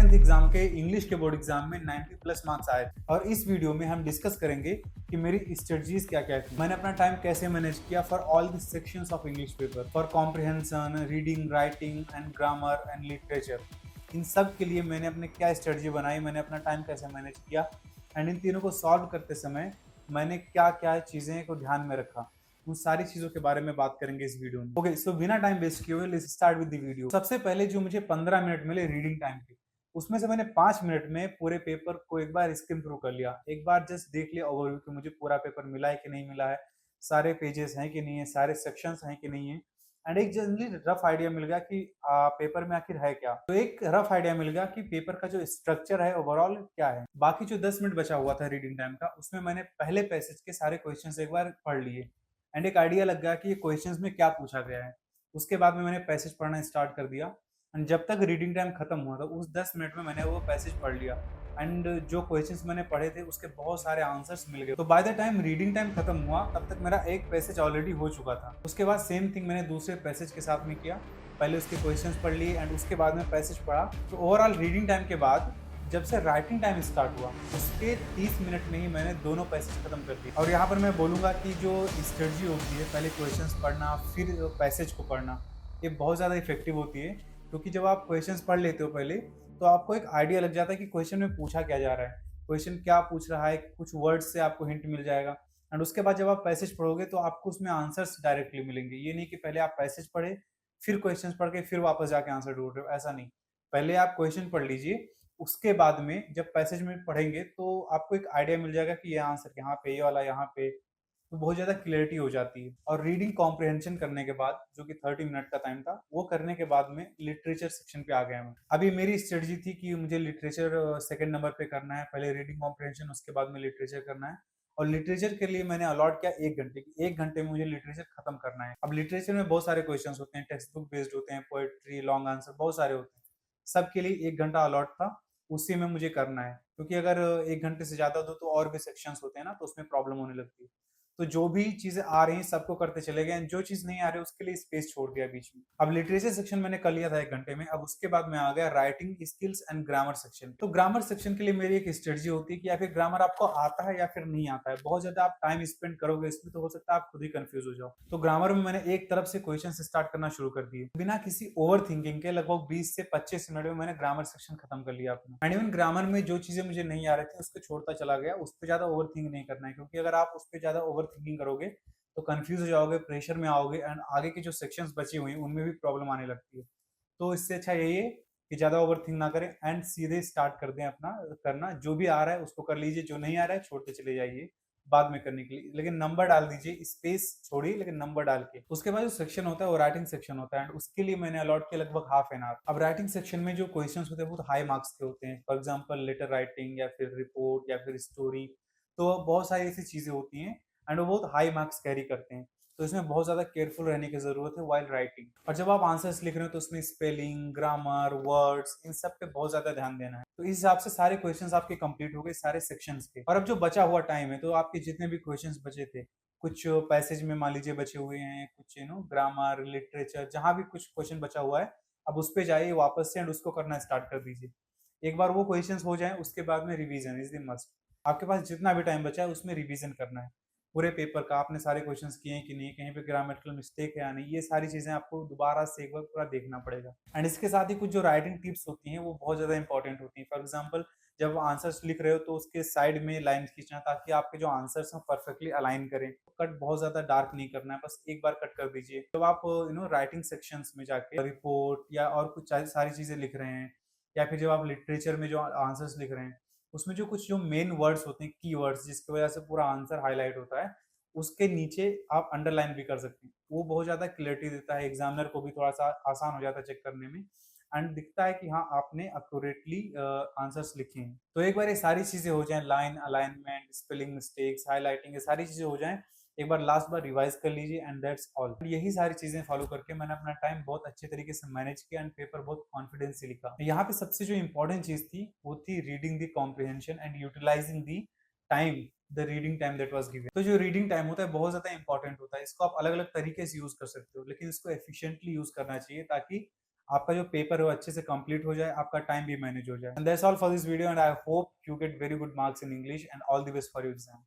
10th exam के English के board exam में 90 प्लस मार्क्स आए थे और इस वीडियो में हम डिस्कस करेंगे कि मेरी स्ट्रेटजीज क्या क्या थी, मैंने अपना टाइम कैसे मैनेज किया for all the sections of English paper, for comprehension, reading, writing and grammar and literature. इन सब के लिए मैंने अपने क्या स्ट्रेटजी बनाई, मैंने अपना टाइम कैसे मैनेज किया एंड इन तीनों को सॉल्व करते समय मैंने क्या क्या चीज़ें को ध्यान में रखा, उन सारी चीजों के बारे में बात करेंगे इस वीडियो में। ओके, सो बिना टाइम वेस्ट किए हुए let's start with the video. सबसे पहले जो मुझे 15 मिनट मिले रीडिंग टाइम के, उसमें से मैंने 5 मिनट में पूरे पेपर को एक बार स्किम थ्रू कर लिया, एक बार जस्ट देख लिया ओवरव्यू कि मुझे पूरा पेपर मिला है कि नहीं मिला है, सारे पेजेस हैं कि नहीं है, सारे सेक्शंस हैं कि नहीं है, एंड एक जनरली रफ आइडिया मिल गया कि पेपर में आखिर है क्या। तो एक रफ आइडिया मिल गया कि पेपर का जो स्ट्रक्चर है ओवरऑल क्या है। बाकी जो 10 मिनट बचा हुआ था रीडिंग टाइम का, उसमें मैंने पहले पैसेज के सारे क्वेश्चंस एक बार पढ़ लिए एंड एक आइडिया लग गया कि ये क्वेश्चंस में क्या पूछा गया है। उसके बाद में मैंने पैसेज पढ़ना स्टार्ट कर दिया एंड जब तक रीडिंग टाइम खत्म हुआ था उस 10 मिनट में मैंने वो पैसेज पढ़ लिया एंड जो क्वेश्चंस मैंने पढ़े थे उसके बहुत सारे आंसर्स मिल गए। तो by the time reading time खत्म हुआ तब तक मेरा एक पैसेज ऑलरेडी हो चुका था। उसके बाद सेम थिंग मैंने दूसरे पैसेज के साथ में किया, पहले उसके क्वेश्चंस पढ़ लिए एंड उसके बाद में पैसेज पढ़ा। तो ओवरऑल रीडिंग टाइम के बाद जब से राइटिंग टाइम स्टार्ट हुआ उसके 30 मिनट में ही मैंने दोनों पैसेज खत्म कर दिए। और यहाँ पर मैं बोलूँगा कि जो स्ट्रेटजी होती है पहले क्वेश्चंस पढ़ना फिर पैसेज को पढ़ना, ये बहुत ज़्यादा इफेक्टिव होती है, क्योंकि जब आप क्वेश्चंस पढ़ लेते हो पहले तो आपको एक आइडिया लग जाता है कि क्वेश्चन में पूछा क्या जा रहा है, क्वेश्चन क्या पूछ रहा है, कुछ वर्ड्स से आपको हिंट मिल जाएगा। एंड उसके बाद जब आप पैसेज पढ़ोगे तो आपको उसमें आंसर्स डायरेक्टली मिलेंगे। ये नहीं कि पहले आप पैसेज पढ़े फिर क्वेश्चन पढ़ के फिर वापस जाके आंसर ढूंढ रहे हो, ऐसा नहीं। पहले आप क्वेश्चन पढ़ लीजिए, उसके बाद में जब पैसेज में पढ़ेंगे तो आपको एक आइडिया मिल जाएगा कि ये आंसर यहाँ पे, ये वाला यहाँ पे, तो बहुत ज़्यादा क्लियरिटी हो जाती है। और रीडिंग कॉम्प्रिहेंशन करने के बाद जो कि 30 मिनट का टाइम था, वो करने के बाद में लिटरेचर सेक्शन पे आ गया मैं। अभी मेरी स्ट्रेटजी थी कि मुझे लिटरेचर सेकंड नंबर पे करना है, पहले रीडिंग कॉम्प्रिहेंशन उसके बाद में लिटरेचर करना है। और लिटरेचर के लिए मैंने अलॉट किया 1 घंटे की, 1 घंटे में मुझे लिटरेचर खत्म करना है। अब लिटरेचर में बहुत सारे क्वेश्चन होते हैं, टेक्स्ट बुक बेस्ड होते हैं, पोएट्री, लॉन्ग आंसर, बहुत सारे होते हैं। सबके लिए 1 घंटा अलॉट था, उसी में मुझे करना है, क्योंकि अगर 1 घंटे से ज्यादा दो तो और भी सेक्शंस होते हैं ना, तो उसमें प्रॉब्लम होने लगती है। तो जो भी चीजें आ रही हैं सबको करते चले गए, जो चीज नहीं आ रही उसके लिए स्पेस छोड़ दिया बीच में। अब लिटरेचर सेक्शन मैंने कर लिया था 1 घंटे में। अब उसके बाद में आ गया writing skills and grammar section. तो ग्रामर सेक्शन के लिए मेरी एक स्ट्रेटजी होती है कि या फिर ग्रामर आपको आता है या फिर नहीं आता है। बहुत ज्यादा आप टाइम स्पेंड करोगे इसमें तो हो सकता है आप खुद ही कंफ्यूज हो जाओ। तो ग्रामर में मैंने एक तरफ से क्वेश्चन स्टार्ट करना शुरू कर दिए, बिना किसी ओवर थिंकिंग के। लगभग 20 से 25 मिनट में मैंने ग्रामर सेक्शन खत्म कर लिया अपना। एंड इवन ग्रामर में जो चीजें मुझे नहीं आ रही थी उसको छोड़ता चला गया, उस पर ज्यादा ओवर थिंक नहीं करना है, क्योंकि अगर आप उस पर ज्यादा ओवर थिंकिंग करोगे तो कंफ्यूज हो जाओगे, प्रेशर में आओगे एंड आगे की जो सेक्शंस बची हुई हैं उनमें भी प्रॉब्लम आने लगती है। तो इससे अच्छा यही है कि ज़्यादा ओवर थिंक ना करें एंड सीधे स्टार्ट कर दें अपना करना। जो भी आ रहा है उसको कर लीजिए, जो नहीं आ रहा है छोड़ते चले जाइए बाद में करने के लिए, लेकिन नंबर डाल दीजिए, स्पेस छोड़िए लेकिन नंबर डाल के। उसके बाद जो सेक्शन होता है वो राइटिंग सेक्शन होता है एंड उसके लिए मैंने अलॉट किया लगभग हाफ एन आवर। अब राइटिंग सेक्शन में जो क्वेश्चंस होते हैं वो तो हाई मार्क्स के होते हैं, फॉर एग्जाम्पल लेटर राइटिंग या फिर रिपोर्ट या फिर स्टोरी। तो बहुत सारी ऐसी चीज़ें होती हैं एंड वो बहुत हाई मार्क्स कैरी करते हैं। तो इसमें बहुत ज़्यादा केयरफुल रहने की ज़रूरत है वाइल राइटिंग। और जब आप आंसर्स लिख रहे हो तो उसमें स्पेलिंग, ग्रामर, वर्ड्स, इन सब पे बहुत ज़्यादा ध्यान देना है। तो इस हिसाब से सारे क्वेश्चंस आपके कंप्लीट हो गए सारे सेक्शंस के। और अब जो बचा हुआ टाइम है तो आपके जितने भी क्वेश्चंस बचे थे, कुछ पैसेज में मान लीजिए बचे हुए हैं, कुछ ग्रामर, लिटरेचर, जहाँ भी कुछ क्वेश्चन बचा हुआ है, अब उस पर जाइए वापस से एंड उसको करना स्टार्ट कर दीजिए। एक बार वो क्वेश्चंस हो जाए उसके बाद में रिवीजन इज द मस्ट। आपके पास जितना भी टाइम बचा है उसमें रिवीजन करना है पूरे पेपर का, आपने सारे क्वेश्चंस किए हैं कि नहीं, कहीं पे ग्रामेटिकल मिस्टेक है या नहीं, ये सारी चीजें आपको दोबारा से एक बार पूरा देखना पड़ेगा। एंड इसके साथ ही कुछ जो राइटिंग टिप्स होती हैं वो बहुत ज्यादा इंपॉर्टेंट होती हैं। फॉर एग्जाम्पल जब आंसर्स लिख रहे हो तो उसके साइड में लाइन खींचना ताकि आपके जो आंसर्स हैं परफेक्टली अलाइन करें। कट बहुत ज्यादा डार्क नहीं करना है, बस एक बार कट कर दीजिए। जब आप राइटिंग सेक्शंस में जाके रिपोर्ट या और कुछ सारी चीजें लिख रहे हैं, या फिर जब आप लिटरेचर में जो आंसर्स लिख रहे हैं उसमें जो कुछ जो मेन वर्ड्स होते हैं, की वर्ड्स, जिसकी वजह से पूरा आंसर हाईलाइट होता है, उसके नीचे आप अंडरलाइन भी कर सकते हैं। वो बहुत ज़्यादा क्लैरिटी देता है, एग्जामिनर को भी थोड़ा सा आसान हो जाता है चेक करने में एंड दिखता है कि हाँ आपने एक्यूरेटली आंसर्स लिखे हैं। तो एक बार ये सारी चीज़ें हो जाएं, line alignment, spelling mistakes, highlighting, ये सारी चीज़ें हो जाएं, एक बार लास्ट बार रिवाइज कर लीजिए एंड दैट्स ऑल। यही सारी चीजें फॉलो करके मैंने अपना टाइम बहुत अच्छे तरीके से मैनेज किया एंड पेपर बहुत कॉन्फिडेंस से लिखा। यहाँ पे सबसे जो इंपॉर्टेंट चीज थी वो थी reading the comprehension and utilizing the time, the reading time that was given. तो जो रीडिंग टाइम होता है बहुत ज्यादा इंपॉर्टेंट होता है, इसको आप अलग अलग तरीके से यूज कर सकते हो, लेकिन इसको एफिशिएंटली यूज करना चाहिए ताकि आपका जो पेपर है वो अच्छे से कंप्लीट हो जाए, आपका टाइम भी मैनेज हो जाए। And that's all for this video and I hope you get very good marks in English and all the best for your exam.